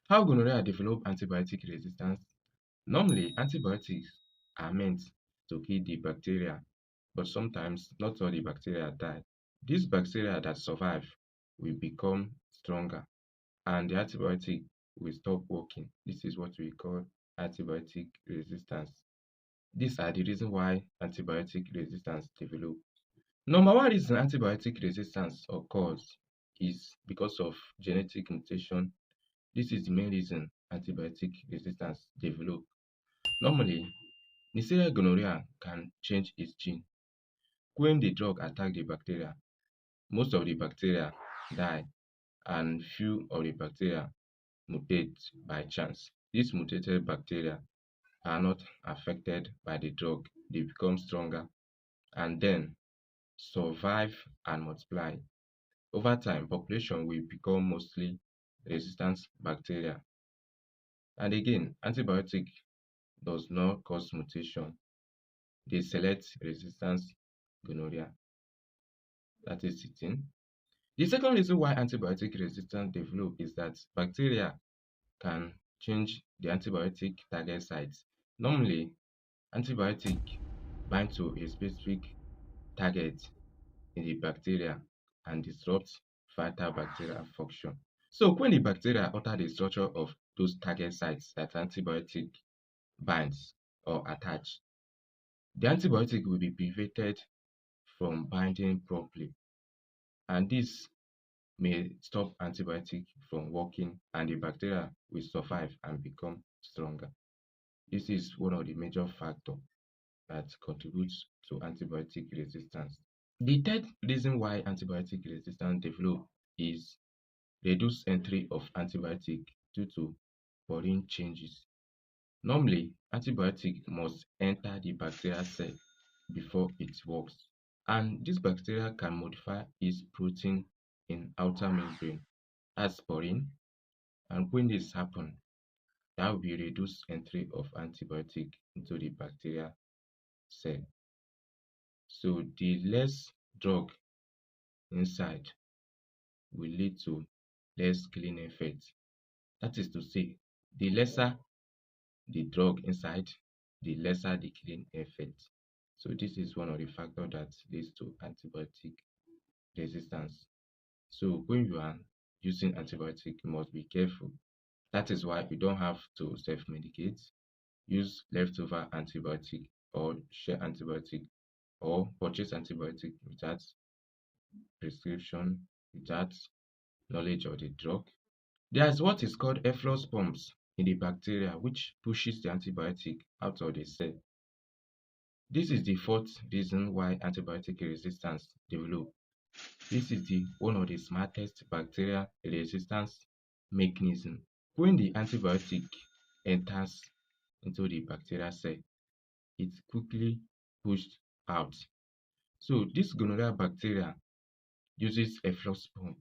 How gonorrhea develop antibiotic resistance? Normally, antibiotics are meant to kill the bacteria, but sometimes not all the bacteria die. These bacteria that survive will become stronger and the antibiotic will stop working. This is what we call antibiotic resistance. These are the reasons why antibiotic resistance develop. Number one reason antibiotic resistance occurs is because of genetic mutation. This is the main reason antibiotic resistance develop. Normally, Neisseria gonorrhea can change its gene. When the drug attack the bacteria, most of the bacteria die and few of the bacteria mutate by chance. These mutated bacteria are not affected by the drug. They become stronger and then survive and multiply. Over time, population will become mostly resistant bacteria. And again, antibiotic does not cause mutation. They select resistance gonorrhea. That is the thing. The second reason why antibiotic resistance develop is that bacteria can change the antibiotic target sites. Normally, antibiotic bind to a specific target in the bacteria and disrupt vital bacterial function. So when the bacteria alter the structure of those target sites that antibiotic binds or attach, the antibiotic will be prevented from binding properly, and this may stop antibiotic from working and the bacteria will survive and become stronger. This is one of the major factors that contributes to antibiotic resistance. The third reason why antibiotic resistance develop is reduced entry of antibiotic due to foreign changes. Normally, antibiotic must enter the bacterial cell before it works, and this bacteria can modify its protein in outer membrane as sporin, and when this happens, that will be reduced entry of antibiotic into the bacterial cell. So the less drug inside will lead to less killing effect. That is to say, the lesser the drug inside, the lesser the killing effect. So this is one of the factors that leads to antibiotic resistance. So when you are using antibiotic, you must be careful. That is why you don't have to self-medicate. Use leftover antibiotic or share antibiotic or purchase antibiotic without prescription, without knowledge of the drug. There's what is called efflux pumps in the bacteria which pushes the antibiotic out of the cell. This is the fourth reason why antibiotic resistance develop. This is the one of the smartest bacterial resistance mechanism. When the antibiotic enters into the bacterial cell, it's quickly pushed out. So this gonorrhea bacteria uses a flux pump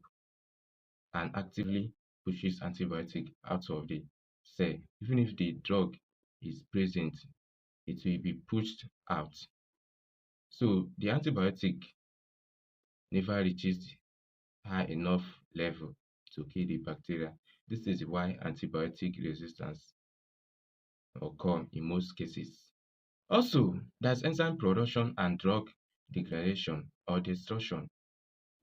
and actively pushes antibiotic out of the cell. Even if the drug is present, it will be pushed out. So the antibiotic never reaches high enough level to kill the bacteria. This is why antibiotic resistance occur in most cases. Also, there's enzyme production and drug degradation or destruction.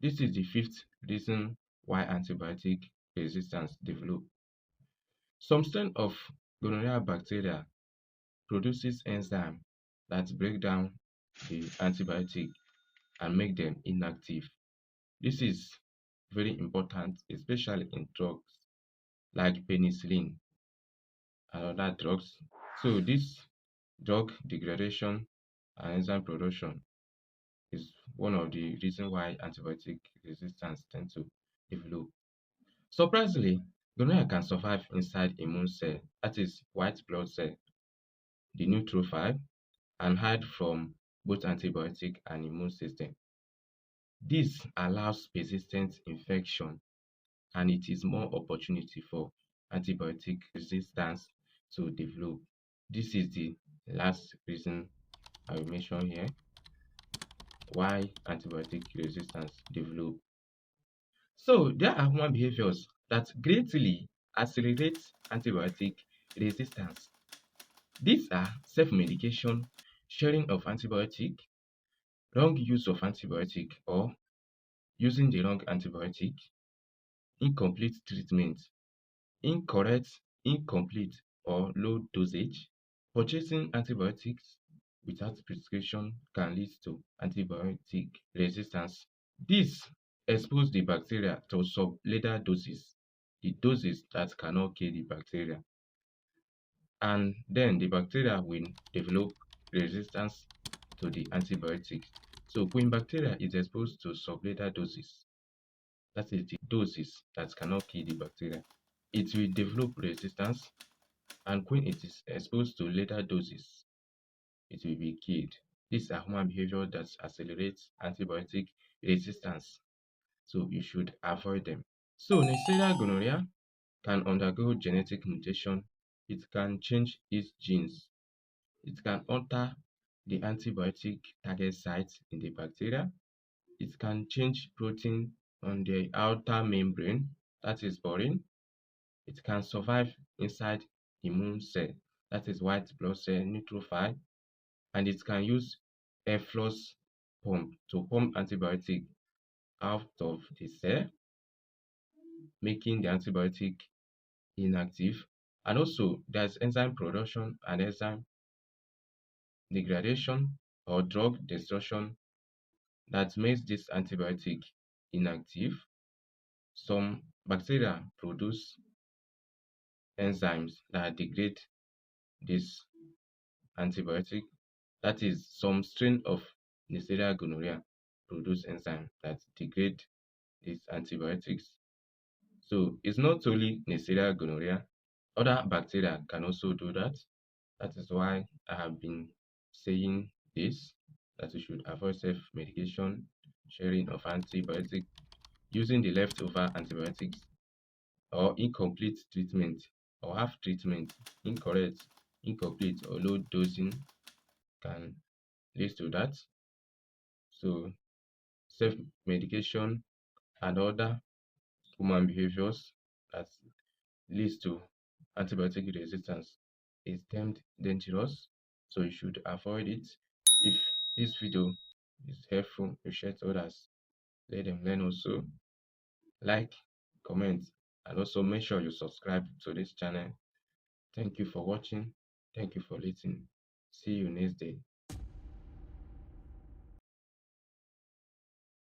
This is the fifth reason why antibiotic resistance develop. Some strain of gonorrhea bacteria produces enzyme that break down the antibiotic and make them inactive. This is very important, especially in drugs like penicillin and other drugs. So this drug degradation and enzyme production is one of the reasons why antibiotic resistance tend to develop. Surprisingly, gonorrhea can survive inside immune cell, that is white blood cell, the neutrophil, and hide from both antibiotic and immune system. This allows persistent infection and it is more opportunity for antibiotic resistance to develop. This is the last reason I will mention here why antibiotic resistance develop. So there are human behaviors that greatly accelerates antibiotic resistance. These are self-medication, sharing of antibiotic, wrong use of antibiotic or using the wrong antibiotic, incomplete treatment, incorrect, incomplete or low dosage. Purchasing antibiotics without prescription can lead to antibiotic resistance. This exposes the bacteria to sublethal doses, the doses that cannot kill the bacteria, and then the bacteria will develop resistance to the antibiotics. So when bacteria is exposed to sublethal doses, that is the doses that cannot kill the bacteria, it will develop resistance, and when it is exposed to later doses, it will be killed. These are human behavior that accelerates antibiotic resistance, so you should avoid them. So Neisseria gonorrhea can undergo genetic mutation. It can change its genes. It can alter the antibiotic target site in the bacteria. It can change protein on the outer membrane, that is boring. It can survive inside immune cell, that is white blood cell neutrophil, and it can use efflux pump to pump antibiotic out of the cell, making the antibiotic inactive. And also there's enzyme production and enzyme degradation or drug destruction that makes this antibiotic inactive. Some bacteria produce enzymes that degrade this antibiotic. That is, some strain of Neisseria gonorrhea produce enzymes that degrade these antibiotics. So it's not only Neisseria gonorrhea, other bacteria can also do that. That is why I have been saying this, that we should avoid self-medication, sharing of antibiotics, using the leftover antibiotics, or incomplete treatment, or half treatment, incorrect, incomplete, or low dosing can lead to that. So self-medication and other human behaviors that leads to antibiotic resistance is deemed dangerous, so you should avoid it. If this video is helpful, you share to others, let them learn also. Like, comment, and also make sure you subscribe to this channel. Thank you for watching. Thank you for listening. See you next day.